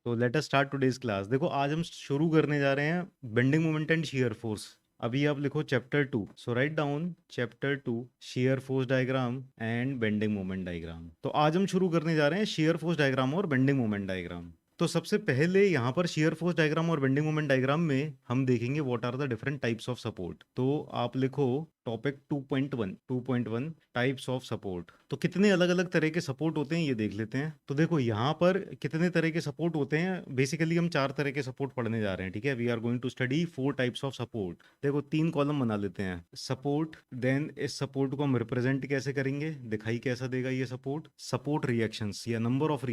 तो let us start today's class. देखो आज हम शुरू करने जा रहे हैं bending moment and shear force. अभी आप लिखो chapter 2, so write down chapter 2 shear force diagram and bending moment diagram. तो आज हम शुरू करने जा रहे हैं शियर फोर्स डायग्राम और बेंडिंग मोमेंट डायग्राम। तो सबसे पहले यहाँ पर शियर फोर्स डायग्राम और बेंडिंग मोमेंट डायग्राम में हम देखेंगे what are the different types of support. तो आप लिखो टॉपिक 2.1 टाइप्स ऑफ सपोर्ट। तो कितने अलग अलग तरह के सपोर्ट होते हैं ये देख लेते हैं। तो देखो यहाँ पर कितने तरह के सपोर्ट होते हैं। बेसिकली हम 4 तरह के सपोर्ट पढ़ने जा रहे हैं, ठीक है। We are going to study 4 types of support. देखो 3 कॉलम बना लेते हैं सपोर्ट। देन इस सपोर्ट को हम रिप्रेजेंट कैसे करेंगे, दिखाई कैसा देगा ये सपोर्ट। सपोर्ट रिएक्शंस या नंबर ऑफ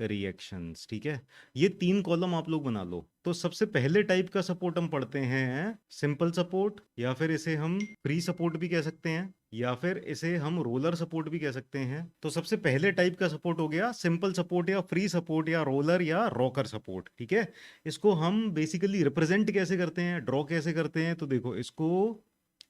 रिएक्शंस, ठीक है। ये 3 कॉलम आप लोग बना लो। तो सबसे पहले टाइप का सपोर्ट हम पढ़ते हैं सिंपल सपोर्ट, या फिर इसे हम फ्री सपोर्ट भी कह सकते हैं, या फिर इसे हम रोलर सपोर्ट भी कह सकते हैं। तो सबसे पहले टाइप का सपोर्ट हो गया सिंपल सपोर्ट या फ्री सपोर्ट या रोलर या रॉकर सपोर्ट, ठीक है। इसको हम बेसिकली रिप्रेजेंट कैसे करते हैं, ड्रॉ कैसे करते हैं। तो देखो इसको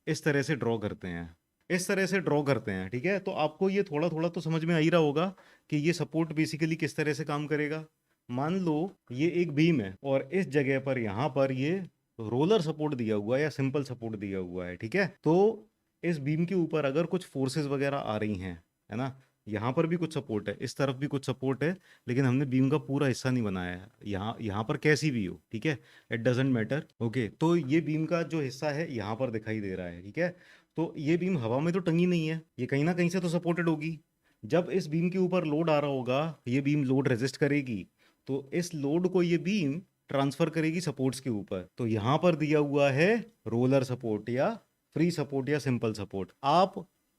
इस तरह से ड्रॉ करते हैं, इस तरह से ड्रॉ करते हैं, ठीक है। तो आपको ये थोड़ा थोड़ा तो समझ में आ ही रहा होगा कि ये सपोर्ट बेसिकली किस तरह से काम करेगा। मान लो ये एक बीम है और इस जगह पर यहाँ पर ये रोलर सपोर्ट दिया हुआ है या सिंपल सपोर्ट दिया हुआ है, ठीक है। तो इस बीम के ऊपर अगर कुछ फोर्सेस वगैरह आ रही हैं, है ना, यहाँ पर भी कुछ सपोर्ट है, इस तरफ भी कुछ सपोर्ट है, लेकिन हमने बीम का पूरा हिस्सा नहीं बनाया है। यहाँ यहाँ पर कैसी भी हो, ठीक है, इट डजेंट मैटर। ओके, तो ये बीम का जो हिस्सा है यहाँ पर दिखाई दे रहा है, ठीक है। तो ये बीम हवा में तो टंगी नहीं है, ये कहीं ना कहीं से तो सपोर्टेड होगी। जब इस बीम के ऊपर लोड आ रहा होगा, ये बीम लोड रेजिस्ट करेगी, तो इस लोड को ये बीम ट्रांसफर करेगी सपोर्ट्स के ऊपर। तो यहां पर दिया हुआ है रोलर सपोर्ट या फ्री सपोर्ट या सिंपल सपोर्ट। आप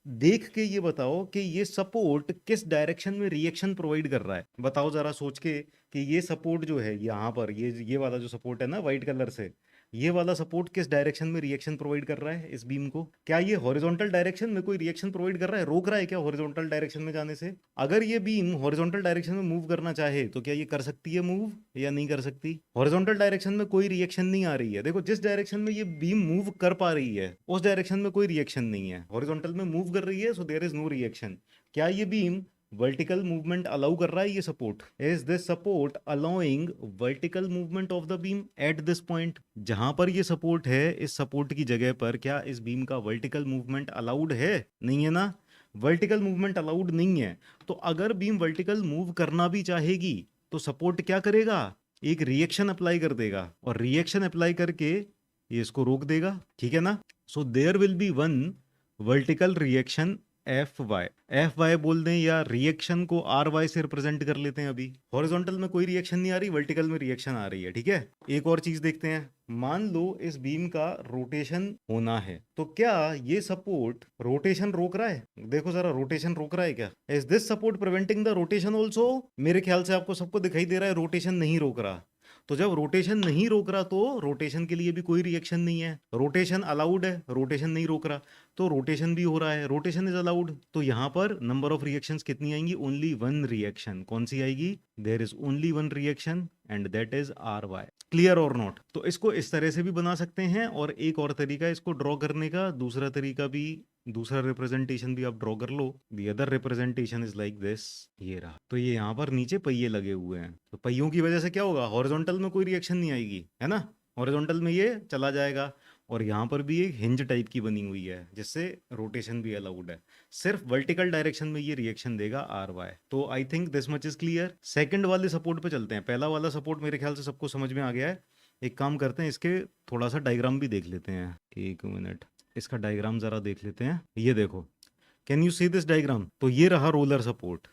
देख के ये बताओ कि ये सपोर्ट किस डायरेक्शन में रिएक्शन प्रोवाइड कर रहा है। बताओ जरा सोच के कि ये सपोर्ट जो है यहाँ पर, ये वाला जो सपोर्ट है ना व्हाइट कलर से, ये वाला सपोर्ट किस डायरेक्शन में रिएक्शन प्रोवाइड कर रहा है इस बीम को। क्या ये हॉरिजॉन्टल डायरेक्शन में कोई रिएक्शन प्रोवाइड कर रहा है, रोक रहा है क्या हॉरिजॉन्टल डायरेक्शन में जाने से। अगर ये बीम हॉरिजॉन्टल डायरेक्शन में मूव करना चाहे तो क्या ये कर सकती है मूव या नहीं कर सकती। हॉरिजॉन्टल डायरेक्शन में कोई रिएक्शन नहीं आ रही है। देखो जिस डायरेक्शन में ये बीम मूव कर पा रही है उस डायरेक्शन में कोई रिएक्शन नहीं है। हॉरिजॉन्टल में मूव कर रही है, so there is no reaction. क्या ये बीम वर्टिकल मूवमेंट अलाउ कर रहा है ये support. Is this support allowing vertical movement of the beam at this point. जहां पर ये सपोर्ट है, इस सपोर्ट की जगह पर क्या इस बीम का वर्टिकल मूवमेंट अलाउड है, नहीं है ना। वर्टिकल मूवमेंट अलाउड नहीं है। तो अगर बीम वर्टिकल मूव करना भी चाहेगी तो सपोर्ट क्या करेगा, एक रिएक्शन अप्लाई कर देगा, और रिएक्शन अप्लाई करके ये इसको रोक देगा, ठीक है ना। So there will be one vertical reaction F Y बोल दें, या रिएक्शन को आर वाई से रिप्रेजेंट कर लेते हैं। अभी हॉरिजॉन्टल में कोई रिएक्शन नहीं आ रही, वर्टिकल में रिएक्शन आ रही है, ठीक है। एक और चीज देखते हैं। मान लो इस बीम का रोटेशन होना है, तो क्या ये सपोर्ट रोटेशन रोक रहा है। देखो जरा रोटेशन रोक रहा है क्या। Is this support preventing the rotation also. मेरे ख्याल से आपको सबको दिखाई दे रहा है रोटेशन नहीं रोक रहा। तो जब रोटेशन नहीं रोक रहा तो रोटेशन के लिए भी कोई रिएक्शन नहीं है। रोटेशन अलाउड है, रोटेशन नहीं रोक रहा, तो रोटेशन भी हो रहा है, रोटेशन इज अलाउड। तो यहां पर नंबर ऑफ रिएक्शंस कितनी आएंगी, ओनली वन रिएक्शन। कौन सी आएगी, there is only one reaction and that is R Y. Clear और नॉट। तो इसको इस तरह से भी बना सकते हैं, और एक और तरीका इसको ड्रॉ करने का, दूसरा तरीका भी, दूसरा रिप्रेजेंटेशन भी आप ड्रॉ कर लो। The other representation is like this, ये रहा। तो ये यहाँ पर नीचे पहिए लगे हुए हैं, तो पहियों की वजह से क्या होगा, हॉरिजॉन्टल में कोई रिएक्शन नहीं आएगी, है ना। हॉरिजॉन्टल में ये चला जाएगा, और यहाँ पर भी एक हिंज टाइप की बनी हुई है जिससे रोटेशन भी अलाउड है। सिर्फ वर्टिकल डायरेक्शन में ये रिएक्शन देगा आर वाई। तो I think this much is clear. Second वाले सपोर्ट पे चलते हैं। पहला वाला सपोर्ट मेरे ख्याल से सबको समझ में आ गया है। एक काम करते हैं, इसके थोड़ा सा डायग्राम भी देख लेते हैं। एक मिनट, इसका डायग्राम जरा देख लेते हैं। ये देखो, can you see this diagram. तो ये रहा रोलर सपोर्ट,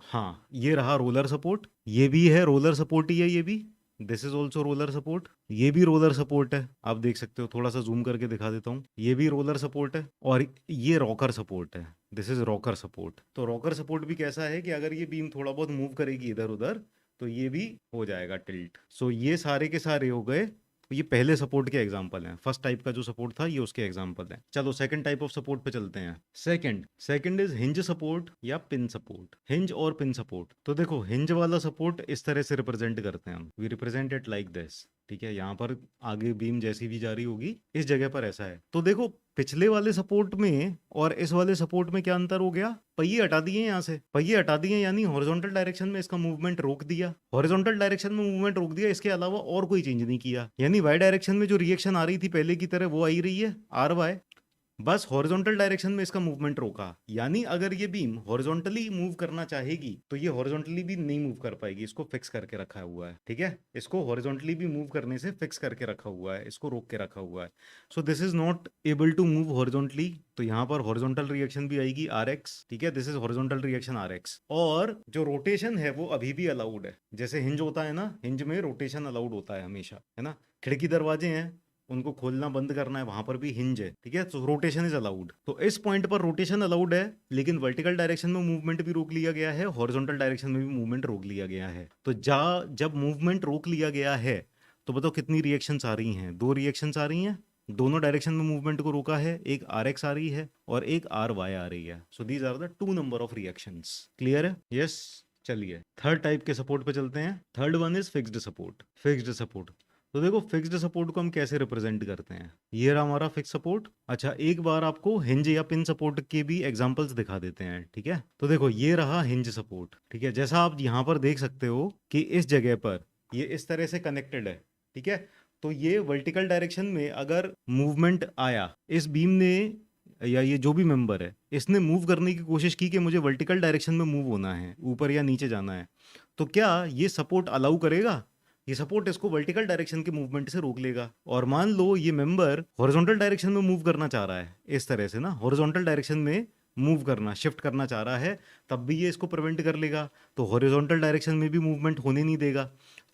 हाँ ये रहा रोलर सपोर्ट, ये भी है रोलर सपोर्ट ही है, ये भी, this is also roller support, ये भी रोलर सपोर्ट है। आप देख सकते हो, थोड़ा सा जूम करके दिखा देता हूँ, ये भी रोलर सपोर्ट है, और ये रॉकर सपोर्ट है, दिस इज रॉकर सपोर्ट। तो रॉकर सपोर्ट भी कैसा है कि अगर ये बीम थोड़ा बहुत मूव करेगी इधर उधर तो ये भी हो जाएगा टिल्ट। सो ये सारे के सारे हो गए, ये पहले सपोर्ट के एग्जांपल हैं। फर्स्ट टाइप का जो सपोर्ट था ये उसके एग्जांपल हैं। चलो सेकंड टाइप ऑफ सपोर्ट पे चलते हैं। सेकंड इज हिंज सपोर्ट या पिन सपोर्ट। हिंज और पिन सपोर्ट। तो देखो हिंज वाला सपोर्ट इस तरह से रिप्रेजेंट करते हैं हम, we represent it like this. ठीक है, यहाँ पर आगे बीम जैसी भी जा रही होगी, इस जगह पर ऐसा है। तो देखो पिछले वाले सपोर्ट में और इस वाले सपोर्ट में क्या अंतर हो गया, पहिए हटा दिए यहाँ से, पहिए हटा दिए यानी हॉरिजॉन्टल डायरेक्शन में इसका मूवमेंट रोक दिया, हॉरिजॉन्टल डायरेक्शन में मूवमेंट रोक दिया, इसके अलावा और कोई चेंज नहीं किया। यानी वाई डायरेक्शन में जो रिएक्शन आ रही थी पहले की तरह वो आई रही है आर वाई, बस हॉरिजॉन्टल डायरेक्शन में इसका मूवमेंट रोका। यानी अगर ये बीम हॉरिजॉन्टली मूव करना चाहेगी तो ये हॉरिजॉन्टली भी नहीं मूव कर पाएगी, इसको फिक्स करके रखा हुआ है। ठीक है, इसको हॉरिजॉन्टली भी मूव करने से फिक्स करके रखा हुआ है, इसको रोक के रखा हुआ है। So this is not able to move horizontally, तो यहाँ पर हॉरिजॉन्टल रिएक्शन भी आएगी आर एक्स। ठीक है, this is horizontal reaction R X. और जो रोटेशन है वो अभी भी अलाउड है, जैसे हिंज होता है ना, हिंज में रोटेशन अलाउड होता है हमेशा, है ना। खिड़की दरवाजे हैं, उनको खोलना बंद करना है, वहां पर भी हिंज है। ठीक है, तो रोटेशन इज अलाउड। तो इस पॉइंट पर रोटेशन अलाउड है, लेकिन वर्टिकल डायरेक्शन में मूवमेंट भी रोक लिया गया है, हॉरिजॉन्टल डायरेक्शन में भी मूवमेंट रोक लिया गया है। तो जब मूवमेंट रोक लिया गया है तो बताओ कितनी रिएक्शंस आ रही हैं, 2 रिएक्शंस आ रही हैं, दोनों डायरेक्शन में मूवमेंट को रोका है, एक आर एक्स आ रही है और एक आर वाई आ रही है। So these are the 2 number of reactions. Clear है? यस। चलिए थर्ड टाइप के सपोर्ट पे चलते हैं। Third one is fixed support. Fixed support, तो देखो फिक्स्ड सपोर्ट को हम कैसे रिप्रेजेंट करते हैं। ये रहा हमारा फिक्स सपोर्ट। अच्छा, एक बार आपको हिंज या पिन सपोर्ट के भी एग्जांपल्स दिखा देते हैं। ठीक है, तो देखो ये रहा हिंज सपोर्ट। ठीक है, जैसा आप यहाँ पर देख सकते हो कि इस जगह पर ये इस तरह से कनेक्टेड है। ठीक है, तो ये वर्टिकल डायरेक्शन में अगर मूवमेंट आया, इस बीम ने या ये जो भी मेंबर है इसने मूव करने की कोशिश की कि मुझे वर्टिकल डायरेक्शन में मूव होना है, ऊपर या नीचे जाना है, तो क्या ये सपोर्ट अलाउ करेगा? ये सपोर्ट इसको वर्टिकल डायरेक्शन के मूवमेंट से रोक लेगा। और मान लो ये मेंबर हॉरिजॉन्टल डायरेक्शन में मूव करना चाह रहा है, इस तरह से ना, हॉरिजॉन्टल डायरेक्शन में मूव करना, शिफ्ट करना चाह रहा है, तब भी ये इसको प्रिवेंट कर लेगा, तो हॉरिजॉन्टल डायरेक्शन में भी मूवमेंट होने नहीं देगा।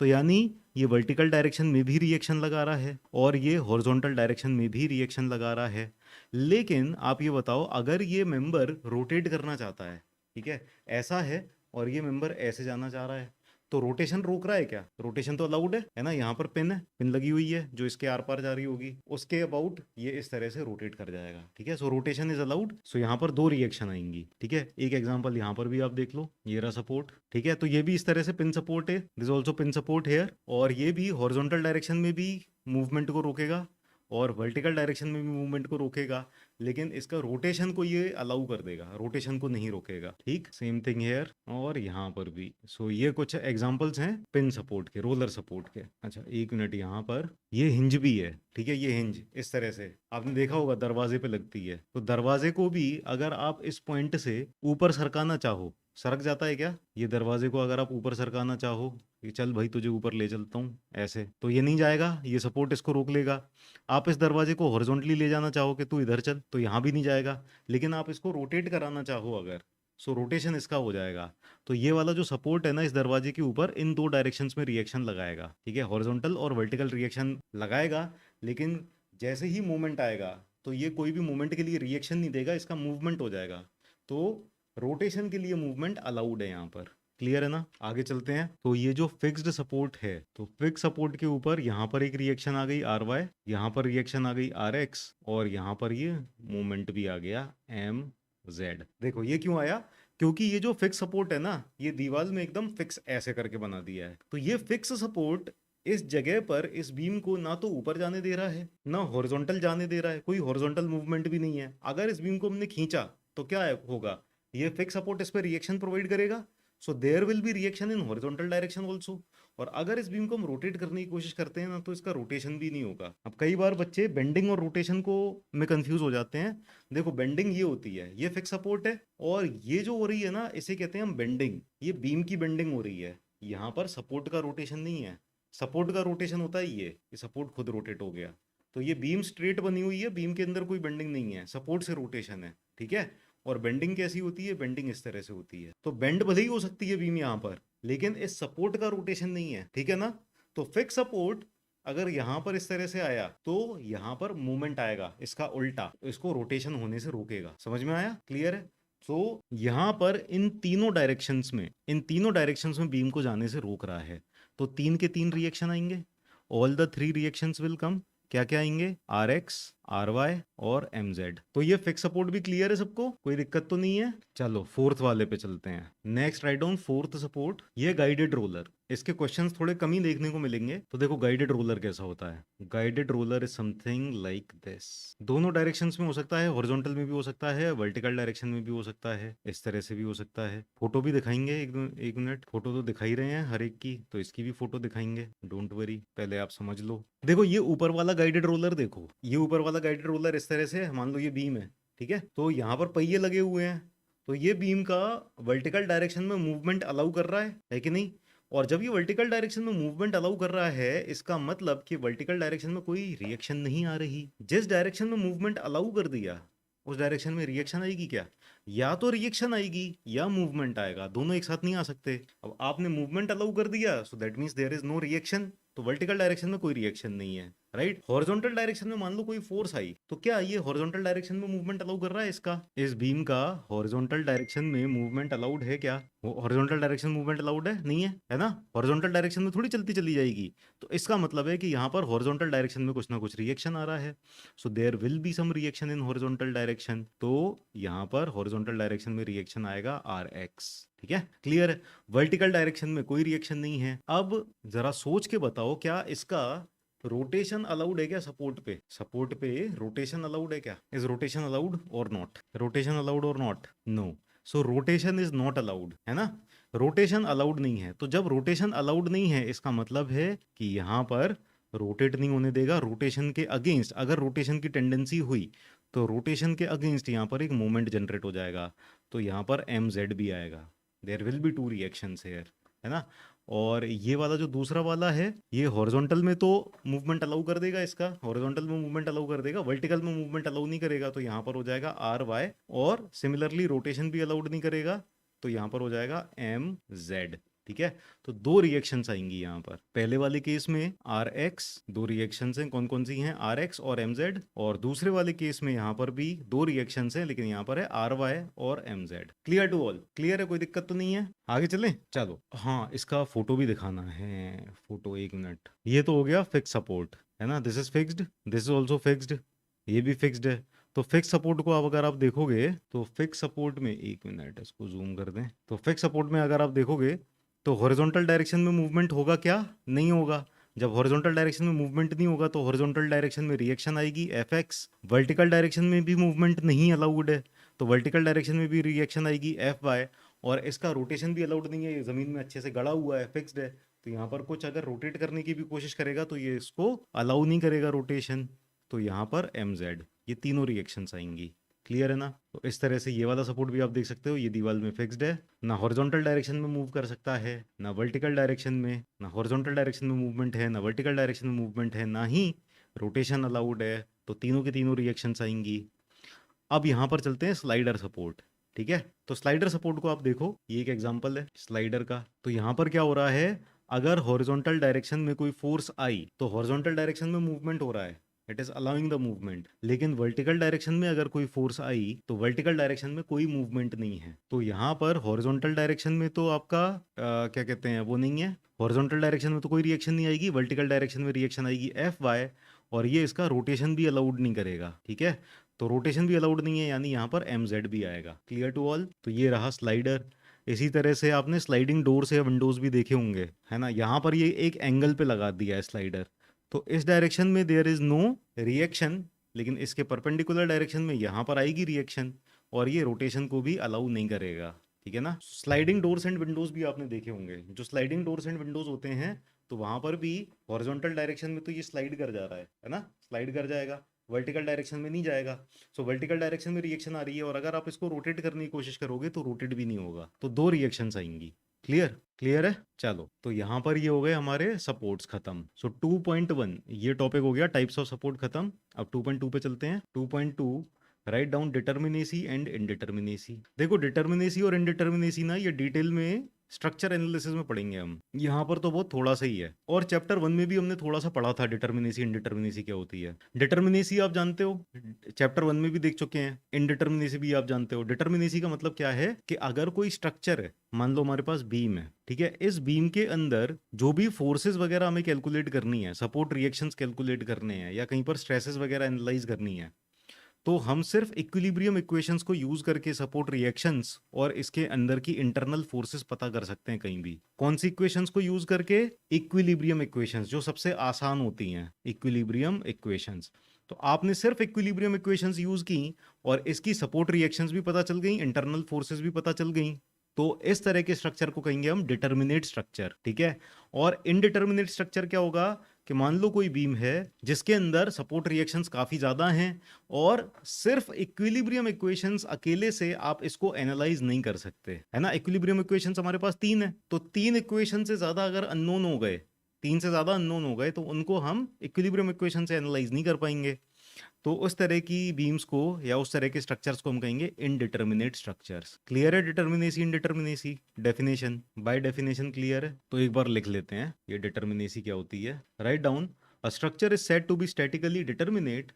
तो यानी ये वर्टिकल डायरेक्शन में भी रिएक्शन लगा रहा है और ये हॉरिजॉन्टल डायरेक्शन में भी रिएक्शन लगा रहा है। लेकिन आप ये बताओ, अगर ये मेंबर रोटेट करना चाहता है, ठीक है, ऐसा है और ये मेंबर ऐसे जाना चाह रहा है, तो रोटेशन रोक रहा है क्या? रोटेशन तो अलाउड है ना। यहाँ पर पिन है, पिन लगी हुई है जो इसके आर पार जा रही होगी, उसके अबाउट ये इस तरह से रोटेट कर जाएगा। ठीक है, सो रोटेशन इज अलाउड। सो यहाँ पर 2 रिएक्शन आएंगी। ठीक है, एक एग्जांपल यहाँ पर भी आप देख लो, ये रहा सपोर्ट। ठीक है, तो ये भी इस तरह से पिन सपोर्ट है, this also pin support here, और ये भी हॉरिजॉन्टल डायरेक्शन में भी मूवमेंट को रोकेगा और वर्टिकल डायरेक्शन में भी मूवमेंट को रोकेगा, लेकिन इसका रोटेशन को ये अलाउ कर देगा, रोटेशन को नहीं रोकेगा। ठीक, सेम थिंग हेयर और यहाँ पर भी। सो ये कुछ एग्जांपल्स हैं पिन सपोर्ट के, रोलर सपोर्ट के। अच्छा एक मिनट, यहाँ पर ये हिंज भी है। ठीक है, ये हिंज इस तरह से आपने देखा होगा दरवाजे पे लगती है, तो दरवाजे को भी अगर आप इस पॉइंट से ऊपर सरकाना चाहो, सरक जाता है क्या? ये दरवाजे को अगर आप ऊपर सरकाना चाहो कि चल भाई तुझे ऊपर ले चलता हूँ ऐसे, तो ये नहीं जाएगा, ये सपोर्ट इसको रोक लेगा। आप इस दरवाजे को हॉरिजॉन्टली ले जाना चाहो कि तू इधर चल, तो यहाँ भी नहीं जाएगा। लेकिन आप इसको रोटेट कराना चाहो अगर, सो रोटेशन इसका हो जाएगा। तो ये वाला जो सपोर्ट है ना इस दरवाजे के ऊपर, इन 2 डायरेक्शंस में रिएक्शन लगाएगा। ठीक है, हॉरिजॉन्टल और वर्टिकल रिएक्शन लगाएगा, लेकिन जैसे ही मूवमेंट आएगा तो ये कोई भी मूवमेंट के लिए रिएक्शन नहीं देगा, इसका मूवमेंट हो जाएगा। तो रोटेशन के लिए मूवमेंट अलाउड है यहाँ पर। क्लियर है ना? आगे चलते हैं। तो ये जो फिक्स्ड सपोर्ट है, तो फिक्स सपोर्ट के ऊपर यहाँ पर एक रिएक्शन आ गई आर वाई, यहाँ पर रिएक्शन आ गई आर एक्स, और यहाँ पर ये मूवमेंट भी आ गया एम जेड। देखो ये क्यों आया? क्योंकि ये जो फिक्स सपोर्ट है ना, ये दीवार में एकदम फिक्स ऐसे करके बना दिया है। तो ये फिक्स सपोर्ट इस जगह पर इस बीम को ना तो ऊपर जाने दे रहा है ना हॉरिजॉन्टल जाने दे रहा है, कोई हॉरिजॉन्टल मूवमेंट भी नहीं है। अगर इस बीम को हमने खींचा तो क्या होगा? ये फिक्स सपोर्ट इस पर रिएक्शन प्रोवाइड करेगा, so there will be reaction in horizontal direction also. और अगर इस बीम को हम रोटेट करने की कोशिश करते हैं ना, तो इसका रोटेशन भी नहीं होगा। अब कई बार बच्चे बेंडिंग और रोटेशन को में कंफ्यूज हो जाते हैं। देखो बेंडिंग ये होती है, ये फिक्स सपोर्ट है, और ये जो हो रही है ना इसे कहते हैं हम बेंडिंग। ये बीम की बेंडिंग हो रही है, यहाँ पर सपोर्ट का रोटेशन नहीं है। सपोर्ट का रोटेशन होता है ये सपोर्ट खुद रोटेट हो गया। तो ये बीम स्ट्रेट बनी हुई है, बीम के अंदर कोई बेंडिंग नहीं है, सपोर्ट से रोटेशन है। ठीक है, और बेंडिंग कैसी होती है? बेंडिंग इस तरह से होती है। तो बेंड भले ही हो सकती है बीम यहाँ पर, लेकिन इस सपोर्ट का रोटेशन नहीं है। ठीक है ना? तो फिक्स सपोर्ट अगर यहाँ पर इस तरह से आया तो यहाँ पर मूवमेंट आएगा इसका उल्टा, तो इसको रोटेशन होने से रोकेगा। समझ में आया? क्लियर है? तो यहाँ पर इन तीनों डायरेक्शंस में बीम को जाने से रोक रहा है। तो 3 के 3 रिएक्शन आएंगे, all the 3 reactions will come. क्या क्या आएंगे? आर एक्स, RY और MZ। तो ये फिक्स सपोर्ट भी क्लियर है सबको, कोई दिक्कत तो नहीं है। चलो फोर्थ वाले पे चलते हैं। Next write down fourth support, ये गाइडेड रोलर। इसके क्वेश्चंस थोड़े कम ही देखने को मिलेंगे। तो देखो गाइडेड रोलर कैसा होता है। Guided roller is something like this. दोनों डायरेक्शंस में हो सकता है, हॉरिजॉन्टल में भी हो सकता है, वर्टिकल डायरेक्शन में भी हो सकता है, इस तरह से भी हो सकता है। फोटो भी दिखाएंगे, एक मिनट, फोटो तो दिखा ही रहे हैं हर एक की, तो इसकी भी फोटो दिखाएंगे, डोंट वरी, पहले आप समझ लो। देखो ये ऊपर वाला गाइडेड रोलर, देखो ये ऊपर वाला गाइडेड रोलर इस तरह से, मान लो ये बीम है, ठीक है, तो यहाँ पर पहिए लगे हुए हैं, तो ये बीम का वर्टिकल डायरेक्शन में मूवमेंट अलाउ कर रहा है कि नहीं। और जब ये वर्टिकल डायरेक्शन में मूवमेंट अलाउ कर रहा है, इसका मतलब कि वर्टिकल डायरेक्शन में कोई रिएक्शन नहीं आ रही। जिस डायरेक्शन में मूवमेंट अलाउ कर दिया उस डायरेक्शन में रिएक्शन आएगी क्या? या तो रिएक्शन आएगी या मूवमेंट आएगा, दोनों एक साथ नहीं आ सकते। अब आपने मूवमेंट अलाउ कर दिया, so that means there is no reaction, तो वर्टिकल डायरेक्शन में कोई रिएक्शन नहीं है, राइट। हॉरिजॉन्टल डायरेक्शन में मान लो कोई फोर्स आई, तो क्या ये हॉरिजॉन्टल डायरेक्शन में मूवमेंट अलाउ कर रहा है? इसका, इस बीम का हॉरिजॉन्टल डायरेक्शन में मूवमेंट अलाउड है क्या? हॉरिजॉन्टल डायरेक्शन मूवमेंट अलाउड है? नहीं है ना। हॉरिजॉन्टल डायरेक्शन में थोड़ी चलती चली जाएगी। तो इसका मतलब है कि यहाँ पर हॉरिजॉन्टल डायरेक्शन में कुछ ना कुछ रिएक्शन आ रहा है, so there will be some reaction in horizontal direction. तो यहाँ पर हॉरिजॉन्टल डायरेक्शन में रिएक्शन आएगा RX, ठीक है, क्लियर है। वर्टिकल डायरेक्शन में कोई रिएक्शन नहीं है। अब जरा सोच के बताओ, क्या इसका रोटेशन अलाउड है क्या? सपोर्ट पे, सपोर्ट पे रोटेशन अलाउड है क्या? इज रोटेशन अलाउड और नॉट? रोटेशन अलाउड और not? No. So rotation is not allowed, है ना। रोटेशन अलाउड नहीं है, तो जब रोटेशन अलाउड नहीं है, इसका मतलब है कि यहाँ पर रोटेट नहीं होने देगा। रोटेशन के अगेंस्ट, अगर रोटेशन की टेंडेंसी हुई तो रोटेशन के अगेंस्ट यहाँ पर एक मोमेंट जनरेट हो जाएगा, तो यहाँ पर MZ भी आएगा। There will be two reactions here, है ना। और ये वाला जो दूसरा वाला है, ये हॉरिजॉन्टल में तो मूवमेंट अलाउ कर देगा, इसका हॉरिजॉन्टल में मूवमेंट अलाउ कर देगा, वर्टिकल में मूवमेंट अलाउ नहीं करेगा, तो यहाँ पर हो जाएगा RY। और सिमिलरली रोटेशन भी अलाउड नहीं करेगा, तो यहाँ पर हो जाएगा MZ, ठीक है। तो दो रिएक्शंस आएंगी यहाँ पर। पहले वाले केस में RX, दो रिएक्शंस हैं, कौन कौन सी हैं? RX और MZ। और दूसरे वाले केस में यहाँ पर भी दो रिएक्शंस हैं, लेकिन यहाँ पर है RY और MZ। Clear to all? Clear है, कोई दिक्कत तो नहीं है? आगे चलें, चलो। हाँ, इसका फोटो भी दिखाना है, फोटो, एक मिनट। ये तो हो गया फिक्स सपोर्ट, है ना, this is fixed, this is also fixed, ये भी फिक्स्ड है। तो फिक्स सपोर्ट को अगर आप देखोगे, तो फिक्स सपोर्ट में, एक मिनट इसको जूम कर दें, तो फिक्स सपोर्ट में अगर आप देखोगे तो हॉरिजॉन्टल डायरेक्शन में मूवमेंट होगा क्या? नहीं होगा। जब हॉरिजॉन्टल डायरेक्शन में मूवमेंट नहीं होगा, तो हॉरिजॉन्टल डायरेक्शन में रिएक्शन आएगी FX। वर्टिकल डायरेक्शन में भी मूवमेंट नहीं अलाउड है, तो वर्टिकल डायरेक्शन में भी रिएक्शन आएगी FY। और इसका रोटेशन भी अलाउड नहीं है, ये ज़मीन में अच्छे से गड़ा हुआ है, फिक्स्ड है, तो यहाँ पर कुछ अगर रोटेट करने की भी कोशिश करेगा तो ये इसको अलाउ नहीं करेगा रोटेशन, तो यहाँ पर MZ। ये तीनों रिएक्शंस आएंगी, क्लियर है ना। तो इस तरह से ये वाला सपोर्ट भी आप देख सकते हो, ये दीवार में फिक्स्ड है, ना हॉरिजॉन्टल डायरेक्शन में मूव कर सकता है, ना वर्टिकल डायरेक्शन में, ना हॉरिजॉन्टल डायरेक्शन में मूवमेंट है, ना वर्टिकल डायरेक्शन में मूवमेंट है, ना ही रोटेशन अलाउड है, तो तीनों की तीनों रिएक्शंस आएंगी। अब यहाँ पर चलते हैं स्लाइडर सपोर्ट, ठीक है। तो स्लाइडर सपोर्ट को आप देखो, ये एक एग्जांपल है स्लाइडर का। तो यहाँ पर क्या हो रहा है, अगर हॉरिजॉन्टल डायरेक्शन में कोई फोर्स आई, तो हॉरिजॉन्टल डायरेक्शन में मूवमेंट हो रहा है, it is allowing the movement. लेकिन वर्टिकल डायरेक्शन में अगर कोई फोर्स आई, तो वर्टिकल डायरेक्शन में कोई मूवमेंट नहीं है। तो यहाँ पर हॉरिजॉन्टल डायरेक्शन में तो आपका क्या कहते हैं, वो नहीं है, हॉरिजॉन्टल डायरेक्शन में तो कोई रिएक्शन नहीं आएगी, वर्टिकल डायरेक्शन में रिएक्शन आएगी FY। और ये इसका रोटेशन भी अलाउड नहीं करेगा, ठीक है। तो रोटेशन भी अलाउड नहीं है, यानी यहाँ पर MZ भी आएगा। Clear to all? तो ये रहा स्लाइडर। इसी तरह से आपने स्लाइडिंग डोर्स या विंडोज भी देखे होंगे, है ना। यहाँ पर ये एक एंगल पे लगा दिया है स्लाइडर, तो इस डायरेक्शन में देयर इज नो रिएक्शन, लेकिन इसके परपेंडिकुलर डायरेक्शन में यहाँ पर आएगी रिएक्शन, और ये रोटेशन को भी अलाउ नहीं करेगा, ठीक है ना। स्लाइडिंग डोर्स एंड विंडोज भी आपने देखे होंगे। जो स्लाइडिंग डोर्स एंड विंडोज होते हैं, तो वहां पर भी हॉरिजॉन्टल डायरेक्शन में तो ये स्लाइड कर जा रहा है ना, स्लाइड कर जाएगा, वर्टिकल डायरेक्शन में नहीं जाएगा। सो वर्टिकल डायरेक्शन में रिएक्शन आ रही है, और अगर आप इसको रोटेट करने की कोशिश करोगे तो रोटेट भी नहीं होगा, तो दो रिएक्शंस आएंगी। क्लियर? क्लियर है, चलो। तो यहाँ पर ये हो गए हमारे सपोर्ट्स खत्म। सो 2.1 ये टॉपिक हो गया, टाइप्स ऑफ सपोर्ट खत्म। अब 2.2 पे चलते हैं। 2.2 write down determinacy and indeterminacy. देखो डिटर्मिनेसी और इनडिटर्मिनेसी ना, ये डिटेल में स्ट्रक्चर एनालिसिस में पढ़ेंगे हम, यहाँ पर तो बहुत थोड़ा सा ही है। और चैप्टर 1 में भी हमने थोड़ा सा पढ़ा था डिटर्मिनेसी इनडिटर्मिनेसी क्या होती है। डिटर्मिनेसी आप जानते हो, चैप्टर 1 में भी देख चुके हैं। इनडिटर्मिनेसी भी आप जानते हो। डिटर्मिनेसी का मतलब क्या है कि अगर कोई स्ट्रक्चर है, मान लो हमारे पास बीम है, ठीक है, इस बीम के अंदर जो भी फोर्सेस वगैरह हमें कैलकुलेट करनी है, सपोर्ट रिएक्शंस कैलकुलेट करने हैं, या कहीं पर स्ट्रेसेस वगैरह एनालाइज करनी है, तो हम सिर्फ इक्विलिब्रियम इक्वेशंस को यूज करके सपोर्ट रिएक्शंस और इसके अंदर की इंटरनल फोर्सेस पता कर सकते हैं कहीं भी। कौन सी इक्वेशंस को यूज करके? इक्विलिब्रियम इक्वेशंस, जो सबसे आसान होती हैं, इक्विलिब्रियम इक्वेशंस। तो आपने सिर्फ इक्विलिब्रियम इक्वेशंस यूज की और इसकी सपोर्ट रिएक्शंस भी पता चल गई, इंटरनल फोर्सेस भी पता चल गई, तो इस तरह के स्ट्रक्चर को कहेंगे हम डिटर्मिनेट स्ट्रक्चर, ठीक है। और इनडिटर्मिनेट स्ट्रक्चर क्या होगा कि मान लो कोई बीम है जिसके अंदर सपोर्ट रिएक्शंस काफी ज्यादा हैं और सिर्फ इक्विलिब्रियम इक्वेशंस अकेले से आप इसको एनालाइज नहीं कर सकते, है ना। इक्विलिब्रियम इक्वेशंस हमारे पास 3 है, तो 3 इक्वेशन से ज्यादा अगर अननोन हो गए, 3 से ज्यादा अननोन हो गए, तो उनको हम इक्विलिब्रियम इक्वेशन से एनालाइज नहीं कर पाएंगे। तो उस तरह की बीम्स को या उस तरह के स्ट्रक्चर्स को हम कहेंगे इनडिटर्मिनेट स्ट्रक्चर्स। क्लियर है determinacy indeterminacy definition? By definition clear है? तो एक बार लिख लेते हैं ये डिटर्मिनेसी क्या होती है। Write down. A structure is said to be statically determinate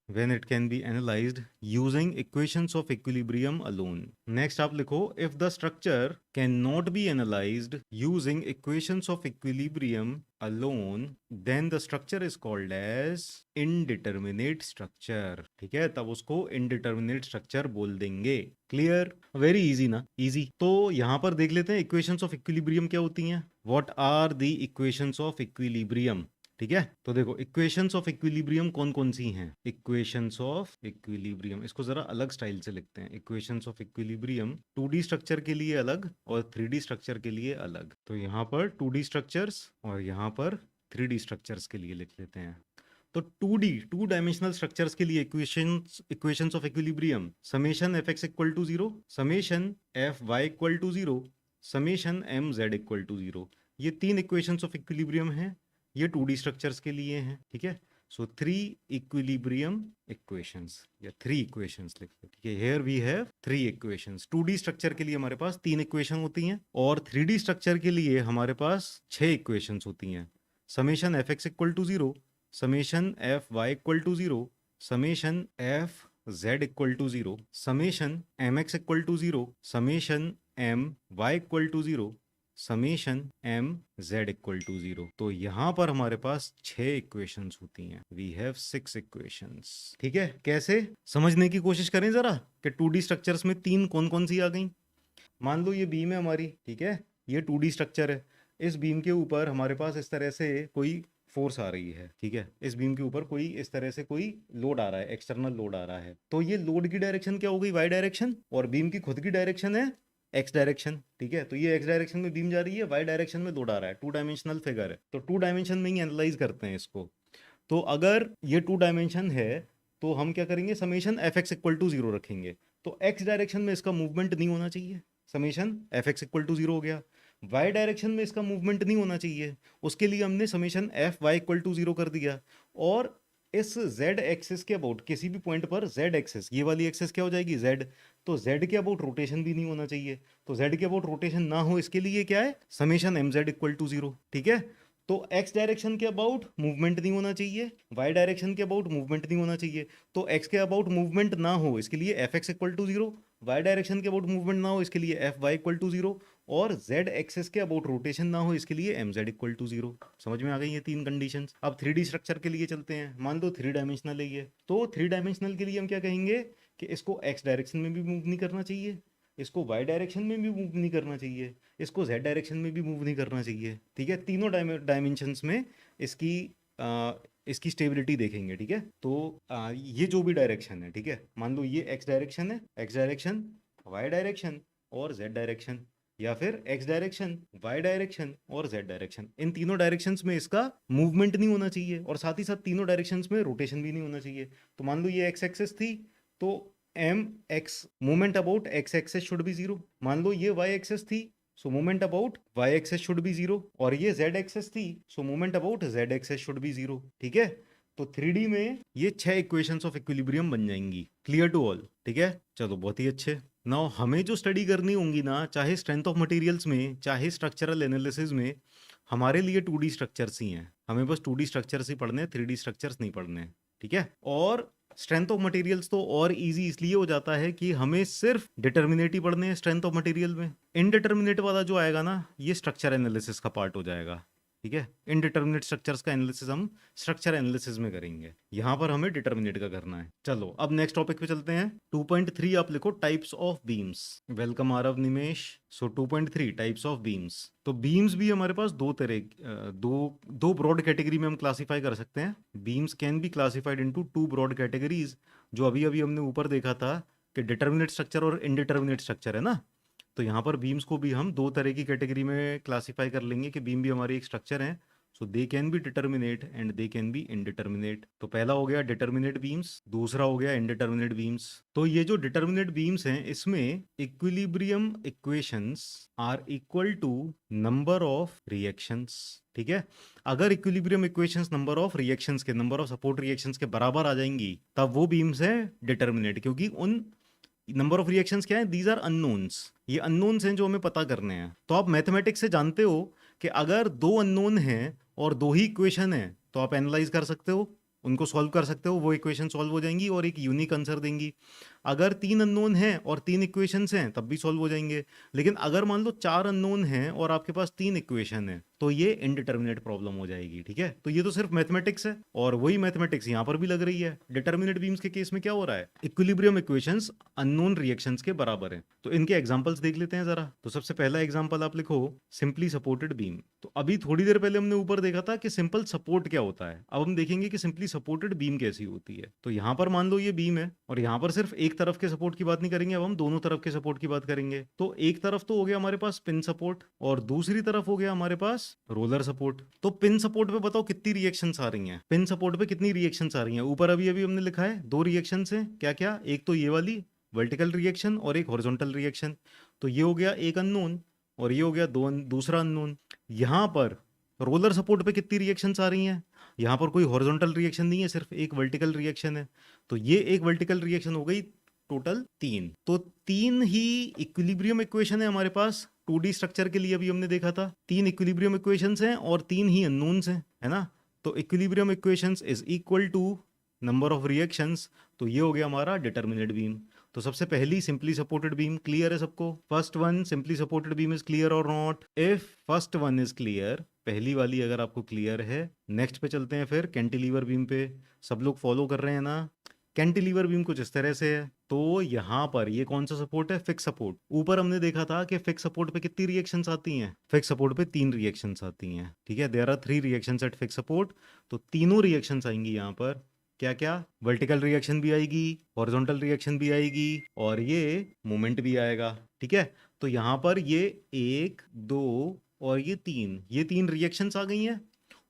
when it can be analyzed using equations of equilibrium alone. Next आप लिखो, if the structure cannot be analyzed using equations of equilibrium alone, then the structure is called as indeterminate structure. ठीक है, तब उसको indeterminate structure बोल देंगे। Clear? Very easy ना, easy. तो यहां पर देख लेते हैं इक्वेशंस ऑफ इक्विलिब्रियम क्या होती हैं। What are the equations of equilibrium? ठीक है, तो देखो इक्वेशंस ऑफ इक्विलिब्रियम कौन कौन सी हैं। इक्वेशंस ऑफ इक्विलिब्रियम, इसको जरा अलग स्टाइल से लिखते हैं। Equations of equilibrium 2D structure के लिए अलग और 3D स्ट्रक्चर के लिए अलग। तो यहाँ पर 2D स्ट्रक्चर्स और यहाँ पर 3D स्ट्रक्चर्स के लिए लिख लेते हैं। तो 2D, टू डायमेंशनल स्ट्रक्चर्स के लिए equations of equilibrium, summation F X equal to 0, summation F Y equal to 0, summation M Z equal to 0। ये 3 इक्वेशंस ऑफ इक्विलिब्रियम हैं, ये 2D स्ट्रक्चर्स के लिए हैं, ठीक है। सो 3 इक्विलिब्रियम इक्वेशंस या 3 इक्वेशंस लिख लो, ठीक है। Here we have 3 equations. 2D structure के लिए हमारे पास 3 इक्वेशन होती हैं और 3D स्ट्रक्चर के लिए हमारे पास 6 इक्वेशंस होती हैं। Summation F X equal to 0, summation F Y equal to 0, summation F Z equal to 0, summation M X equal to 0, summation M Y equal to 0, summation M Z equal to 0। तो यहां पर हमारे पास 6 equations होती हैं। We have 6 equations, ठीक है। कैसे समझने की कोशिश करें जरा कि 2D स्ट्रक्चर्स में 3 कौन कौन सी आ गई। मान लो ये बीम है हमारी, ठीक है, ये 2D स्ट्रक्चर है। इस बीम के ऊपर हमारे पास इस तरह से कोई फोर्स आ रही है, ठीक है। इस बीम के ऊपर कोई इस तरह से कोई लोड आ रहा है, एक्सटर्नल लोड आ रहा है। तो ये लोड की डायरेक्शन क्या हो गई? Y direction. और बीम की खुद की डायरेक्शन है एक्स डायरेक्शन, ठीक है। तो ये एक्स डायरेक्शन में बीम जा रही है, वाई डायरेक्शन में लोड आ रहा है। 2 डायमेंशनल फिगर है, तो 2 डायमेंशन में ही एनालाइज करते हैं इसको। तो अगर ये 2 डायमेंशन है तो हम क्या करेंगे, summation F X equal to 0 रखेंगे। तो एक्स डायरेक्शन में इसका मूवमेंट नहीं होना चाहिए, summation F X equal to 0 हो गया। वाई डायरेक्शन में इसका मूवमेंट नहीं होना चाहिए, उसके लिए हमने summation F Y equal to 0 कर दिया। और इस z एक्सिस के अबाउट किसी भी पॉइंट पर z एक्सिस, ये वाली एक्सिस क्या हो जाएगी? z। तो z के अबाउट रोटेशन भी नहीं होना चाहिए, तो z के अबाउट रोटेशन ना हो इसके लिए क्या है, summation M Z equal to 0, ठीक है। तो x डायरेक्शन के अबाउट मूवमेंट नहीं होना चाहिए, y डायरेक्शन के अबाउट मूवमेंट नहीं होना चाहिए। तो x के अबाउट मूवमेंट ना हो इसके लिए F X equal to 0, y direction के अबाउट मूवमेंट ना हो इसके लिए एफ वाई इक्वल टू 0, और z एक्सिस के अबाउट रोटेशन ना हो इसके लिए एम जेड इक्वल टू 0। समझ में आ गई ये 3 कंडीशंस। अब 3D स्ट्रक्चर के लिए चलते हैं। मान लो 3 डायमेंशनल है ये, तो 3 डायमेंशनल के लिए हम क्या कहेंगे कि इसको x डायरेक्शन में भी मूव नहीं करना चाहिए, इसको y डायरेक्शन में भी मूव नहीं करना चाहिए, इसको z डायरेक्शन में भी मूव नहीं करना चाहिए, ठीक है। तीनों डायमेंशंस में इसकी स्टेबिलिटी देखेंगे, ठीक है। तो ये जो भी डायरेक्शन है, ठीक है, मान लो ये x डायरेक्शन है, x डायरेक्शन, y डायरेक्शन और z डायरेक्शन, या फिर x डायरेक्शन, y डायरेक्शन और z डायरेक्शन। इन तीनों डायरेक्शंस में इसका मूवमेंट नहीं होना चाहिए और साथ ही साथ तीनों डायरेक्शंस में रोटेशन भी नहीं होना चाहिए। तो मान लो ये x एक्सिस थी, तो M X movement about x axis should be 0। मान लो ये y एक्सिस थी, so movement about y axis should be 0। और ये z एक्सिस थी, so movement about z axis should be 0, ठीक है। तो 3D में ये 6 इक्वेशंस ऑफ इक्विलिब्रियम बन जाएंगी। Clear to all? ठीक है, चलो बहुत ही अच्छे। नाउ हमें जो स्टडी करनी होंगी ना, चाहे स्ट्रेंथ ऑफ मटेरियल्स में, चाहे स्ट्रक्चरल एनालिसिस में, हमारे लिए 2D स्ट्रक्चर्स ही हैं। हमें बस 2D स्ट्रक्चर्स ही पढ़ने हैं, 3D स्ट्रक्चर्स नहीं पढ़ने हैं, ठीक है। और स्ट्रेंथ ऑफ मटेरियल्स तो और इजी इसलिए हो जाता है कि हमें सिर्फ डिटर्मिनेट ही पढ़ने हैं स्ट्रेंथ ऑफ मटेरियल में। इनडिटर्मिनेट वाला जो आएगा ना, ये स्ट्रक्चर एनालिसिस का पार्ट हो जाएगा, ठीक है। इनडिटर्मिनेट स्ट्रक्चर्स का एनालिसिस हम स्ट्रक्चर एनालिसिस में करेंगे, यहाँ पर हमें डिटर्मिनेट का करना है। चलो अब नेक्स्ट टॉपिक पे चलते हैं। 2.3 आप लिखो, types of beams. Welcome Aarav Nimesh. So 2.3 types of beams. तो बीम्स भी हमारे पास दो तरह दो ब्रॉड कैटेगरी में हम क्लासिफाई कर सकते हैं। Beams can be classified into 2 broad categories, जो अभी अभी हमने ऊपर देखा था कि डिटर्मिनेट स्ट्रक्चर और इनडिटर्मिनेट स्ट्रक्चर है ना। तो यहाँ पर बीम्स को भी हम दो तरह की कैटेगरी में क्लासिफाई कर लेंगे कि बीम भी हमारी एक स्ट्रक्चर है। So they can be determinate and they can be indeterminate. तो पहला हो गया डिटर्मिनेट बीम्स, दूसरा हो गया इनडिटर्मिनेट बीम्स। तो ये जो डिटर्मिनेट बीम्स हैं, इसमें equilibrium equations are equal to number of reactions, ठीक है। अगर equilibrium equations number of reactions के, नंबर ऑफ सपोर्ट रिएक्शंस के बराबर आ जाएंगी, तब वो बीम्स है डिटर्मिनेट, क्योंकि उन नंबर ऑफ रिएक्शंस क्या है, दीज आर अननोन्स। ये अननोन्स हैं जो हमें पता करने हैं। तो आप मैथमेटिक्स से जानते हो कि अगर दो अननोन हैं और दो ही इक्वेशन है, तो आप एनालाइज कर सकते हो, उनको सॉल्व कर सकते हो, वो इक्वेशन सॉल्व हो जाएंगी और एक यूनिक आंसर देंगी। अगर 3 अननोन हैं और 3 इक्वेशंस हैं, तब भी सॉल्व हो जाएंगे। लेकिन अगर मान लो 4 अननोन हैं और आपके पास 3 इक्वेशन है, तो ये इनडिटर्मिनेट प्रॉब्लम हो जाएगी, ठीक है। तो ये तो सिर्फ मैथमेटिक्स है, और वही मैथमेटिक्स यहाँ पर भी लग रही है। डिटर्मिनेट बीम्स के केस में क्या हो रहा है, इक्विलिब्रियम इक्वेशंस अननोन रिएक्शंस के बराबर है। तो इनके एग्जांपल्स देख लेते हैं जरा। तो सबसे पहला एग्जांपल आप लिखो, सिंपली सपोर्टेड बीम। तो अभी थोड़ी देर पहले हमने ऊपर देखा था कि सिंपल सपोर्ट क्या होता है, अब हम देखेंगे कि सिंपली सपोर्टेड बीम कैसी होती है। तो यहाँ पर मान लो ये बीम है, और यहाँ पर सिर्फ एक तरफ के सपोर्ट की बात नहीं करेंगे, अब हम दोनों तरफ के सपोर्ट की बात करेंगे। तो एक तरफ तो हो गया हमारे पास पिन सपोर्ट, और दूसरी तरफ हो गया हमारे पास रोलर सपोर्ट। तो पिन सपोर्ट पे बताओ कितनी रिएक्शंस आ रही हैं, पिन सपोर्ट पे कितनी रिएक्शंस आ रही हैं। ऊपर अभी अभी हमने लिखा है 2 रिएक्शंस हैं, क्या क्या, एक तो ये वाली वर्टिकल रिएक्शन और एक हॉरिजॉन्टल रिएक्शन। तो ये हो गया एक अननोन, और ये हो गया दूसरा अननोन। यहाँ पर रोलर सपोर्ट पे कितनी रिएक्शंस आ रही हैं, यहाँ पर कोई हॉरिजॉन्टल रिएक्शन नहीं है, सिर्फ एक वर्टिकल रिएक्शन है। तो ये एक वर्टिकल रिएक्शन हो गई, टोटल 3। तो 3 ही इक्विलिब्रियम इक्वेशन है हमारे पास 2D स्ट्रक्चर के लिए। अभी हमने देखा था 3 इक्विलिब्रियम इक्वेशंस हैं और 3 ही अननोन्स हैं, है ना। तो equilibrium equations is equal to number of reactions. तो ये हो गया हमारा डिटर्मिनेट बीम। तो सबसे पहली सिंपली सपोर्टेड बीम क्लियर है सबको। First one simply supported beam is clear और not. If first one is clear, पहली वाली अगर आपको क्लियर है, नेक्स्ट पे चलते हैं फिर कैंटिलीवर बीम पे। सब लोग फॉलो कर रहे हैं ना। कैंटिलीवर बीम कुछ इस तरह से है। तो यहाँ पर ये कौन सा सपोर्ट है, फिक्स सपोर्ट। ऊपर हमने देखा था कि फिक्स सपोर्ट पे कितनी रिएक्शंस आती हैं, फिक्स सपोर्ट पे 3 रिएक्शंस आती हैं, ठीक है। There are 3 reactions at fix support. तो तीनों रिएक्शंस आएंगी यहाँ पर, क्या क्या, वर्टिकल रिएक्शन भी आएगी, हॉरिजॉन्टल रिएक्शन भी आएगी, और ये मोमेंट भी आएगा, ठीक है। तो यहाँ पर ये 1 2 और ये 3 रिएक्शंस आ गई हैं।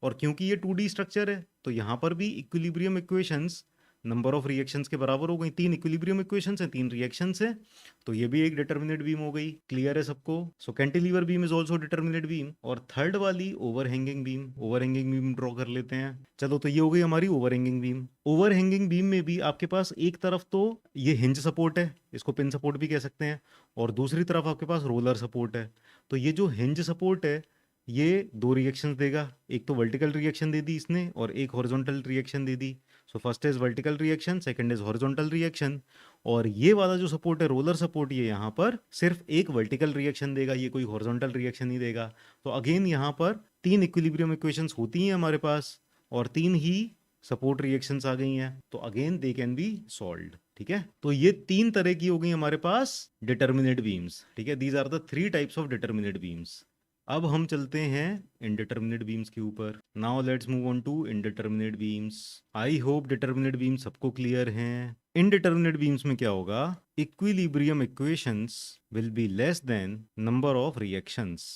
और क्योंकि ये 2D स्ट्रक्चर है, तो यहाँ पर भी equilibrium equations number of reactions के बराबर हो गई। 3 इक्विलिब्रियम इक्वेशंस हैं, 3 रिएक्शंस हैं, तो ये भी एक डिटर्मिनेट बीम हो गई। क्लियर है सबको। So cantilever beam is also determinate beam. और थर्ड वाली overhanging beam, overhanging beam draw कर लेते हैं। चलो, तो ये हो गई हमारी ओवरहैंगिंग बीम। ओवरहैंगिंग बीम में भी आपके पास एक तरफ तो ये हिंज सपोर्ट है, इसको पिन सपोर्ट भी कह सकते हैं, और दूसरी तरफ आपके पास रोलर सपोर्ट है। तो ये जो हिंज सपोर्ट है, ये 2 रिएक्शंस देगा, एक तो वर्टिकल रिएक्शन दे दी इसने और एक horizontal reaction they the. So first is vertical reaction, second is horizontal reaction. और ये वाला जो सपोर्ट है रोलर सपोर्ट, ये यहाँ पर सिर्फ एक वर्टिकल रिएक्शन देगा, ये कोई हॉरिजॉन्टल रिएक्शन नहीं देगा। तो अगेन यहाँ पर 3 इक्विलिब्रियम इक्वेशंस होती हैं हमारे पास, और 3 ही सपोर्ट रिएक्शंस आ गई हैं। तो again they can B solved, ठीक है। तो ये 3 तरह की हो गई हमारे पास डिटर्मिनेट बीम्स, ठीक है। These are the 3 types of determinate beams. अब हम चलते हैं इनडिटर्मिनेट बीम्स के ऊपर। Now let's move on to indeterminate beams. I hope determinate beams सबको क्लियर हैं। इनडिटर्मिनेट बीम्स में क्या होगा, equilibrium equations will be less than number of reactions.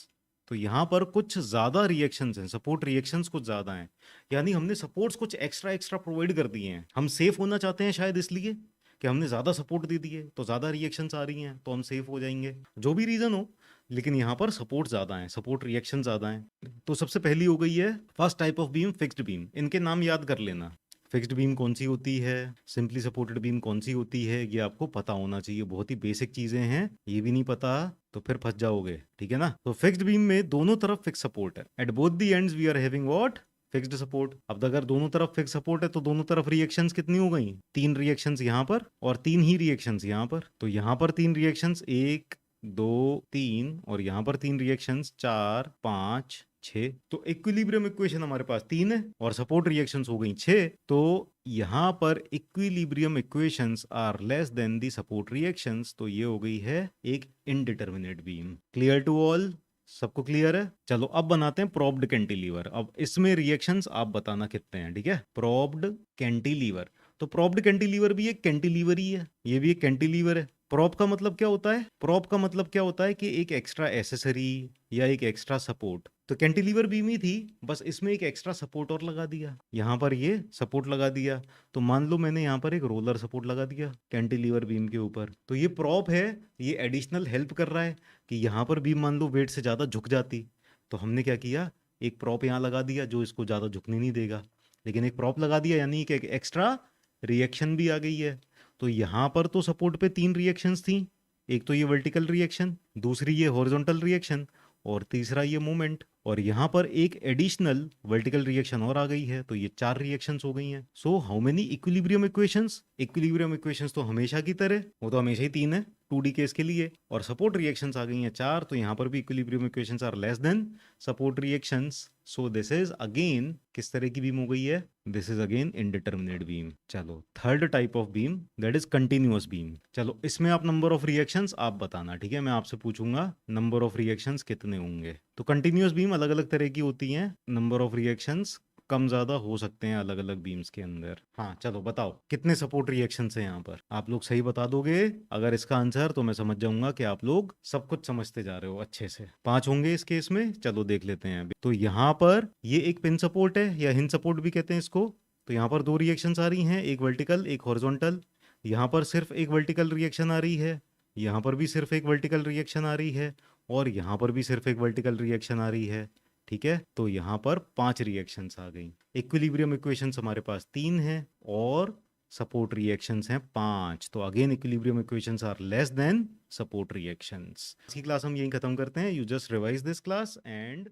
तो यहाँ पर कुछ ज्यादा रिएक्शंस हैं, सपोर्ट रिएक्शंस कुछ ज्यादा हैं, यानी हमने सपोर्ट्स कुछ एक्स्ट्रा प्रोवाइड कर दिए हैं। हम सेफ होना चाहते हैं शायद, इसलिए कि हमने ज्यादा सपोर्ट दे दिए, तो ज्यादा रिएक्शंस आ रही हैं, तो हम सेफ हो जाएंगे, जो भी रीजन हो। लेकिन यहाँ पर सपोर्ट ज्यादा है, सपोर्ट रिएक्शन ज्यादा है। तो सबसे पहली हो गई है first type of beam, fixed beam. इनके नाम याद कर लेना। फिक्स्ड बीम कौन सी होती है, सिंपली सपोर्टेड बीम कौन सी होती है, ये आपको पता होना चाहिए। बहुत ही बेसिक चीजें हैं, ये भी नहीं पता तो फिर फंस जाओगे, ठीक है ना। तो फिक्स्ड बीम में दोनों तरफ फिक्स सपोर्ट है। At both the ends we are having what, fixed support. अब अगर दोनों तरफ फिक्स सपोर्ट है तो दोनों तरफ रिएक्शंस कितनी हो गई, 3 रिएक्शंस यहाँ पर और 3 ही रिएक्शंस यहाँ पर। तो यहाँ पर 3 रिएक्शंस, 1 2 3, और यहाँ पर 3 रिएक्शंस, 4 5 6। तो इक्विलिब्रियम इक्वेशन हमारे पास 3 है और सपोर्ट रिएक्शंस हो गई 6। तो यहाँ पर equilibrium equations are less than the support reactions, तो ये हो गई है एक indeterminate beam. Clear to all, सबको क्लियर है। चलो अब बनाते हैं प्रोब्ड कैंटिलीवर। अब इसमें रिएक्शंस आप बताना कितने हैं, ठीक है। प्रोब्ड कैंटिलीवर, तो प्रोब्ड कैंटिलीवर भी एक कैंटिलीवर ही है, ये भी एक कैंटिलीवर है। प्रोप का मतलब क्या होता है, प्रोप का मतलब क्या होता है कि एक एक्स्ट्रा एसेसरी या एक एक्स्ट्रा सपोर्ट। तो कैंटिलीवर बीम ही थी, बस इसमें एक एक्स्ट्रा सपोर्ट और लगा दिया, यहाँ पर ये सपोर्ट लगा दिया। तो मान लो मैंने यहाँ पर एक रोलर सपोर्ट लगा दिया कैंटिलीवर बीम के ऊपर, तो ये प्रोप है, ये एडिशनल हेल्प कर रहा है कि यहाँ पर बीम मान लो वेट से ज़्यादा झुक जाती, तो हमने क्या किया, एक प्रॉप यहाँ लगा दिया जो इसको ज़्यादा झुकने नहीं देगा, लेकिन एक प्रॉप लगा दिया यानी कि एक एक्स्ट्रा रिएक्शन भी आ गई है। तो यहाँ पर तो सपोर्ट पे 3 रिएक्शंस थी, एक तो ये वर्टिकल रिएक्शन, दूसरी ये हॉरिजॉन्टल रिएक्शन, और तीसरा ये मोमेंट, और यहाँ पर एक एडिशनल वर्टिकल रिएक्शन और आ गई है, तो ये 4 रिएक्शंस हो गई हैं। So how many equilibrium equations, equilibrium equations तो हमेशा की तरह, वो तो हमेशा ही 3 है 2D केस के लिए, और सपोर्ट रिएक्शंस आ गई हैं 4, तो यहाँ पर भी equilibrium equations are less than support reactions. So this is again किस तरह की बीम हो गई है, this is again indeterminate beam. चलो third type of beam that is continuous beam. चलो इसमें आप नंबर ऑफ रिएक्शंस आप बताना, ठीक है, मैं आपसे पूछूंगा नंबर ऑफ रिएक्शंस कितने होंगे। तो कंटिन्यूअस बीम अलग अलग तरह की होती हैं, नंबर ऑफ रिएक्शंस कम ज्यादा हो सकते हैं अलग अलग बीम्स के अंदर। हाँ चलो बताओ कितने सपोर्ट रिएक्शंस हैं यहाँ पर, आप लोग सही बता दोगे अगर इसका आंसर, तो मैं समझ जाऊंगा कि आप लोग सब कुछ समझते जा रहे हो अच्छे से। 5 होंगे इस केस में, चलो देख लेते हैं अभी। तो यहाँ पर ये एक पिन सपोर्ट है या हिंज सपोर्ट भी कहते हैं इसको। तो यहाँ पर 2 रिएक्शंस आ रही हैं, एक वर्टिकल एक हॉरिजॉन्टल। यहाँ पर सिर्फ एक वर्टिकल रिएक्शन आ रही है, यहाँ पर भी सिर्फ एक वर्टिकल रिएक्शन आ रही है, और यहाँ पर भी सिर्फ एक वर्टिकल रिएक्शन आ रही है, ठीक है। तो यहाँ पर 5 रिएक्शंस आ गई। इक्विलिब्रियम इक्वेशंस हमारे पास 3 हैं और सपोर्ट रिएक्शंस हैं 5। तो again equilibrium equations are less than support reactions. इसकी क्लास हम यहीं खत्म करते हैं। You just revise this class and